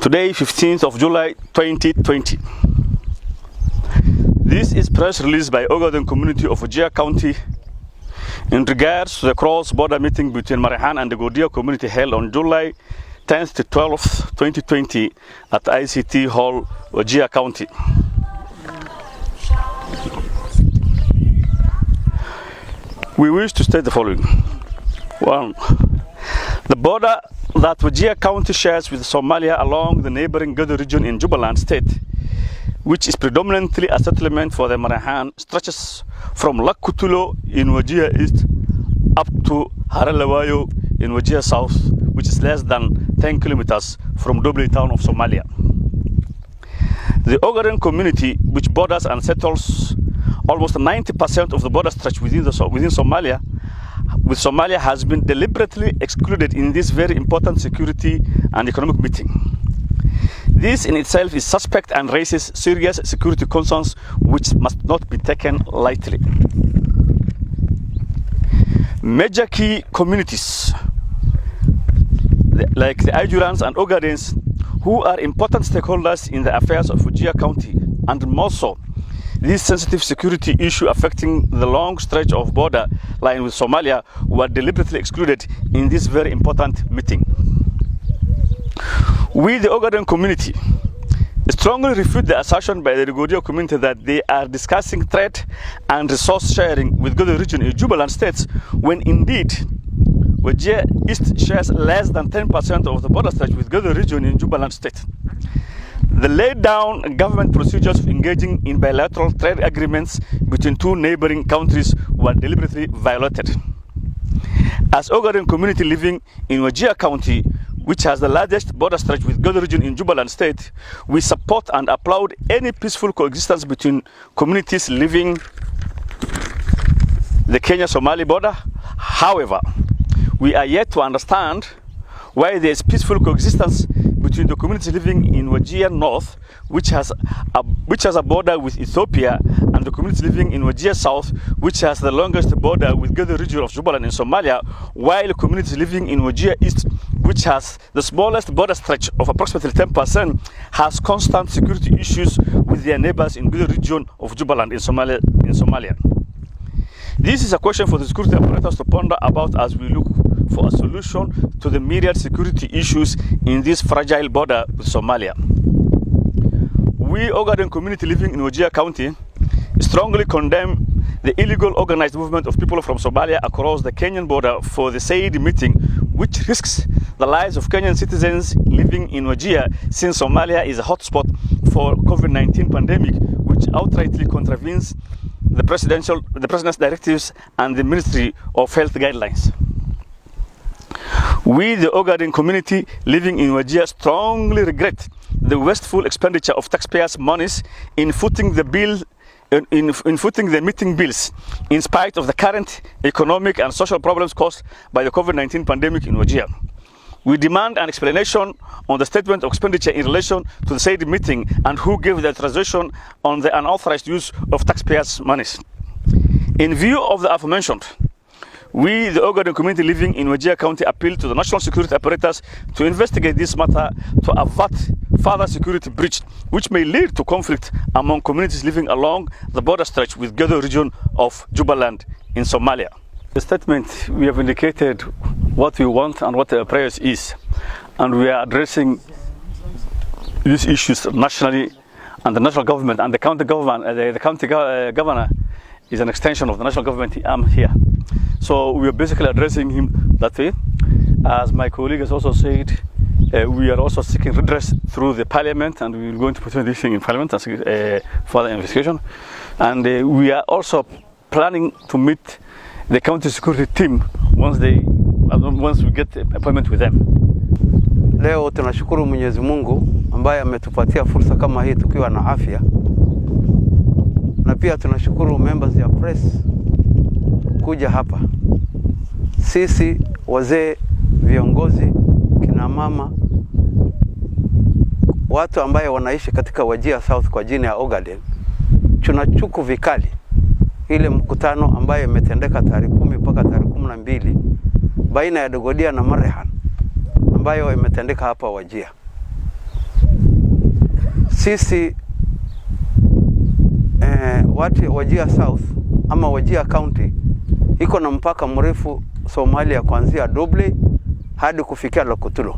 Today, 15th of July 2020. This is press release by Ogaden community of Wajir County in regards to the cross-border meeting between Marikana and the Godia community held on July 10th to 12th, 2020 at ICT Hall, Wajir County. We wish to state the following. 1. The border that Wajir County shares with Somalia along the neighboring Gadur region in Jubaland state, which is predominantly a settlement for the Marikana, stretches from Lakutulo in Wajir East up to Haralawayo in Wajir South, which is less than 10 kilometers from Doble town of Somalia. The Ogaden community, which borders and settles almost 90% of the border stretch within Somalia, with Somalia, has been deliberately excluded in this very important security and economic meeting. This in itself is suspect and raises serious security concerns which must not be taken lightly. Major key communities like the Aijurans and Ogadens, who are important stakeholders in the affairs of Wajir County, and more so, this sensitive security issue affecting the long stretch of border line with Somalia, were deliberately excluded in this very important meeting. We, the Ogaden community, strongly refute the assertion by the Godia community that they are discussing threat and resource sharing with Gadur region in Jubaland states, when indeed Wajir East shares less than 10% of the border stretch with Gadur region in Jubaland state. The laid down government procedures for engaging in bilateral trade agreements between two neighboring countries were deliberately violated. As Ogaden community living in Wajir County, which has the largest border stretch with Gadur region in Jubaland state, we support and applaud any peaceful coexistence between communities living the Kenya-Somali border. However, we are yet to understand why there is peaceful coexistence between the communities living in Wajir North, which has a border with Ethiopia, and the communities living in Wajir South, which has the longest border with Gadur region of Jubaland in Somalia, while communities living in Wajir East, which has the smallest border stretch of approximately 10%, has constant security issues with their neighbors in Gadur region of Jubaland in Somalia. This is a question for the security operators to ponder about as we look for a solution to the myriad security issues in this fragile border with Somalia. We, Ogaden community living in Wajir County, strongly condemn the illegal organized movement of people from Somalia across the Kenyan border for the said meeting, which risks the lives of Kenyan citizens living in Wajir, since Somalia is a hotspot for COVID-19 pandemic, which outrightly contravenes the President's directives and the Ministry of Health guidelines. We, the Ogaden community living in Wajir, strongly regret the wasteful expenditure of taxpayers' monies in footing the meeting bills, in spite of the current economic and social problems caused by the COVID-19 pandemic in Wajir. We demand an explanation on the statement of expenditure in relation to the said meeting and who gave the authorization on the unauthorized use of taxpayers' monies. In view of the aforementioned, we, the Ogaden community living in Wajir County, appeal to the national security apparatus to investigate this matter to avert further security breach, which may lead to conflict among communities living along the border stretch with Gadur region of Jubaland in Somalia. The statement, we have indicated what we want and what the prayers is, and we are addressing these issues nationally, and the national government and the county government, the county governor is an extension of the national government. I'm here. So we are basically addressing him that way. As my colleague has also said, we are also seeking redress through the parliament, and we will go into putting this thing in parliament as further investigation. And we are also planning to meet the county security team once we get appointment with them. Leo tunashukuru Mwenyezi Mungu ambaye ametupatia fursa kama hii tukiwa na afya. Na pia tunashukuru members ya press kuja hapa. Sisi wazee, viongozi, kina mama, watu ambaye wanaishi katika Wajir South kwa jina ya Ogaden, tunachuku vikali ile mkutano ambaye imetendeka tarehe 10 mpaka tarehe 12 baina ya Dogodia na Marikana ambayo imetendeka hapa Wajir. sisi watu Wajir South ama Wajir County iko na mpaka mrefu Somalia kuanzia Doble hadi kufikia Lokotulo.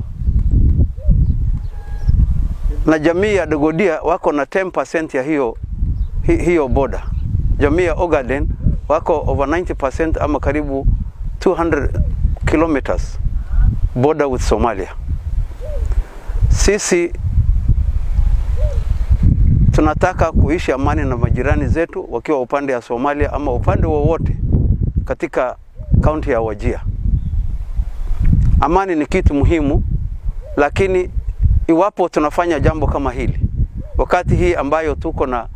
Na jamii ya Dogodia wako na 10% ya hiyo border. Jamii ya Ogaden wako over 90% ama karibu 200 kilometers border with Somalia. Sisi tunataka kuishi amani na majirani zetu wakiwa upande ya Somalia ama upande wowote katika kaunti ya Wajir. Amani ni kitu muhimu, lakini iwapo tunafanya jambo kama hili wakati hii ambayo tuko na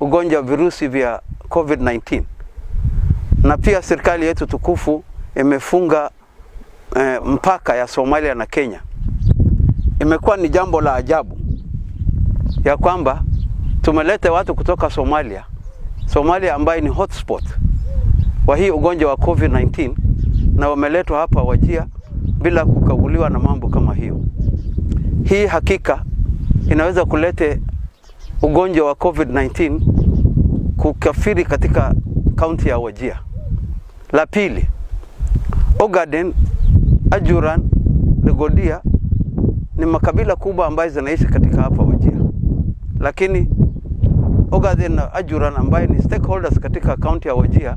ugonjwa virusi vya COVID-19 na pia serikali yetu tukufu imefunga mpaka ya Somalia na Kenya, imekuwa ni jambo la ajabu ya kwamba tumelete watu kutoka Somalia ambayo ni hotspot wa hii ugonjwa wa COVID-19 na wameletwa hapa Wajir bila kukaguliwa na mambo kama hiyo. Hii hakika inaweza kulete ugonjwa wa COVID-19 kukafiri katika kaunti ya Wajir. La pili, Ogaden, Ajuran, Dogodia ni makabila kubwa ambayo zinaishi katika hapa Wajir. Lakini Ogaden na Ajuran ambayo ni stakeholders katika kaunti ya Wajir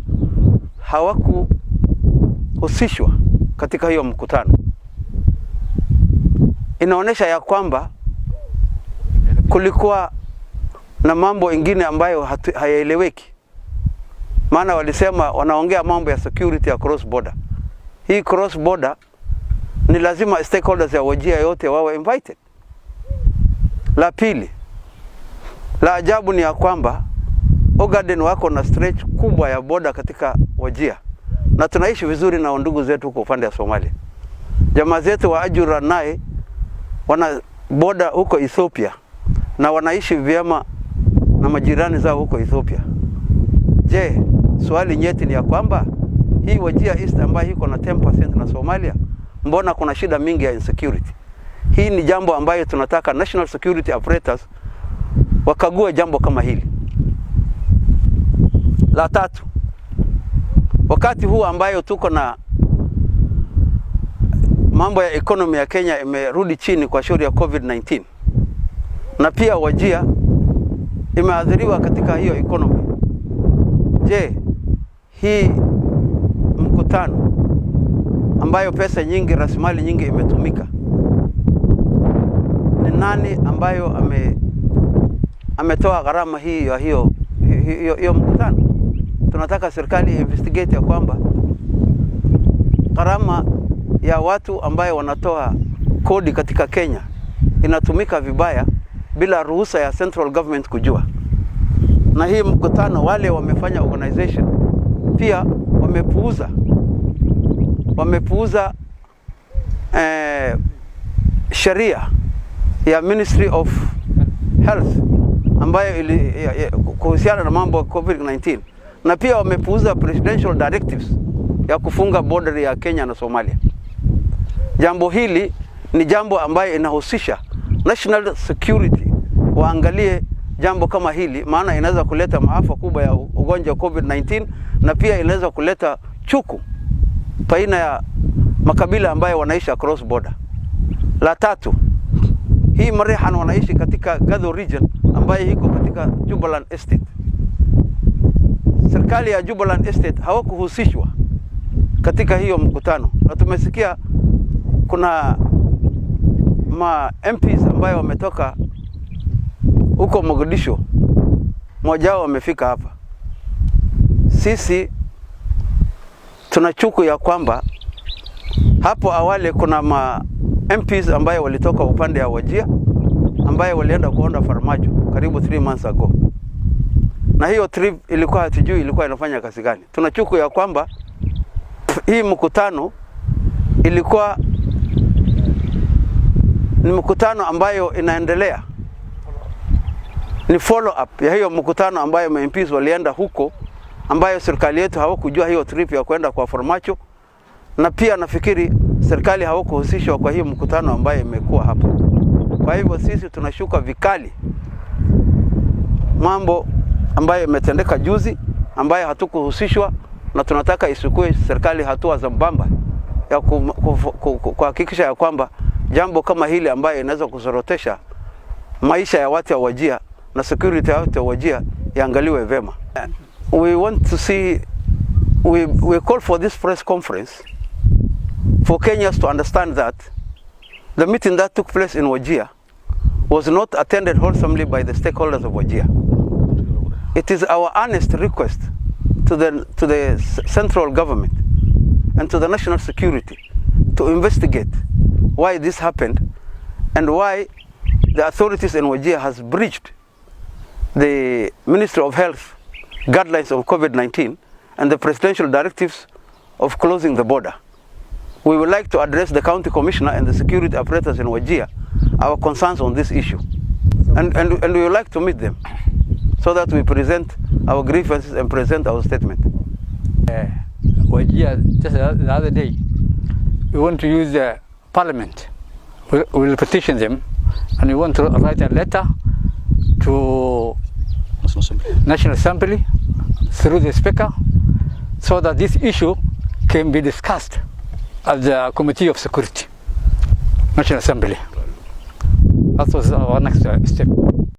hawakuhusishwa katika hiyo mkutano. Inaonesha ya kwamba kulikuwa na mambo ingine ambayo hayaeleweki. Maana walisema wanaongea mambo ya security ya cross border. Hii cross border ni lazima stakeholders ya Wajir yote wawe invited. La pili, la ajabu ni ya kwamba Ogaden wako na stretch kubwa ya border katika Wajir. Na tunaishi vizuri na ndugu zetu huko upande wa Somalia. Jamaa zetu wa Ajuran naye wana border huko Ethiopia na wanaishi vyema na majirani zao huko Ethiopia. Je, swali nyeti ni ya kwamba hii Wajir East ambayo iko na 10% na Somalia, mbona kuna shida mingi ya insecurity? Hii ni jambo ambayo tunataka national security apparatus wakague jambo kama hili. La tatu, wakati huu ambayo tuko na mambo ya economy ya Kenya imerudi chini kwa shauri ya COVID-19 na pia Wajir imeathiriwa katika hiyo economy. Je, hii mkutano ambayo pesa nyingi, rasilimali nyingi imetumika, ni nani ambayo ametoa gharama hii ya hiyo mkutano? Tunataka serikali investigate ya kwamba gharama ya watu ambayo wanatoa kodi katika Kenya inatumika vibaya bila ruhusa ya central government kujua. Na hii mkutano wale wamefanya organization pia wamepuuza sheria ya Ministry of Health ambayo kuhusiana na mambo ya COVID-19, na pia wamepuuza presidential directives ya kufunga border ya Kenya na Somalia. Jambo hili ni jambo ambayo inahusisha national security. Waangalie jambo kama hili, maana inaweza kuleta maafa kubwa ya ugonjwa wa COVID-19 na pia inaweza kuleta chuku baina ya makabila ambayo wanaishi across border. La tatu, hii Marehan wanaishi katika Gado region ambayo iko katika Jubaland Estate. Serikali ya Jubaland Estate hawakuhusishwa katika hiyo mkutano, na tumesikia kuna ma MPs ambayo wametoka huko Mogadishu, mmoja wao wamefika hapa. Sisi tunachuku ya kwamba hapo awali kuna ma MPs ambayo walitoka upande ya Wajir ambayo walienda kuonda Farmajo karibu 3 months ago. Na hiyo trip ilikuwa hatujui ilikuwa inafanya kazi gani. Tunachuku ya kwamba hii mkutano ilikuwa ni mkutano ambayo inaendelea, ni follow up ya hiyo mkutano ambayo MPs walienda huko, ambayo serikali yetu hawakujua hiyo trip ya kwenda kwa Farmajo, na pia nafikiri serikali hawakuhusishwa kwa hiyo mkutano ambayo imekuwa hapo. Kwa hivyo sisi tunashuka vikali mambo ambayo imetendeka juzi ambayo hatukuhusishwa, na tunataka isukue serikali hatua za mbamba ya kuhakikisha ya kwamba jambo kama hili ambayo inaweza kuzorotesha maisha ya watu wa Wajir na security ya watu wa Wajir yaangaliwe vema. We want to see, we call for this press conference for Kenyans to understand that the meeting that took place in Wajir was not attended wholesomely by the stakeholders of Wajir. It is our earnest request to the central government and to the national security to investigate why this happened and why the authorities in Wajir has breached the Ministry of Health guidelines of COVID-19 and the presidential directives of closing the border. We would like to address the county commissioner and the security operators in Wajir our concerns on this issue, and we would like to meet them so that we present our grievances and present our statement. Wajir, just the other day, we want to use the parliament. We will petition them, and we want to write a letter to National Assembly through the Speaker, so that this issue can be discussed at the Committee of Security, National Assembly. That was our next step.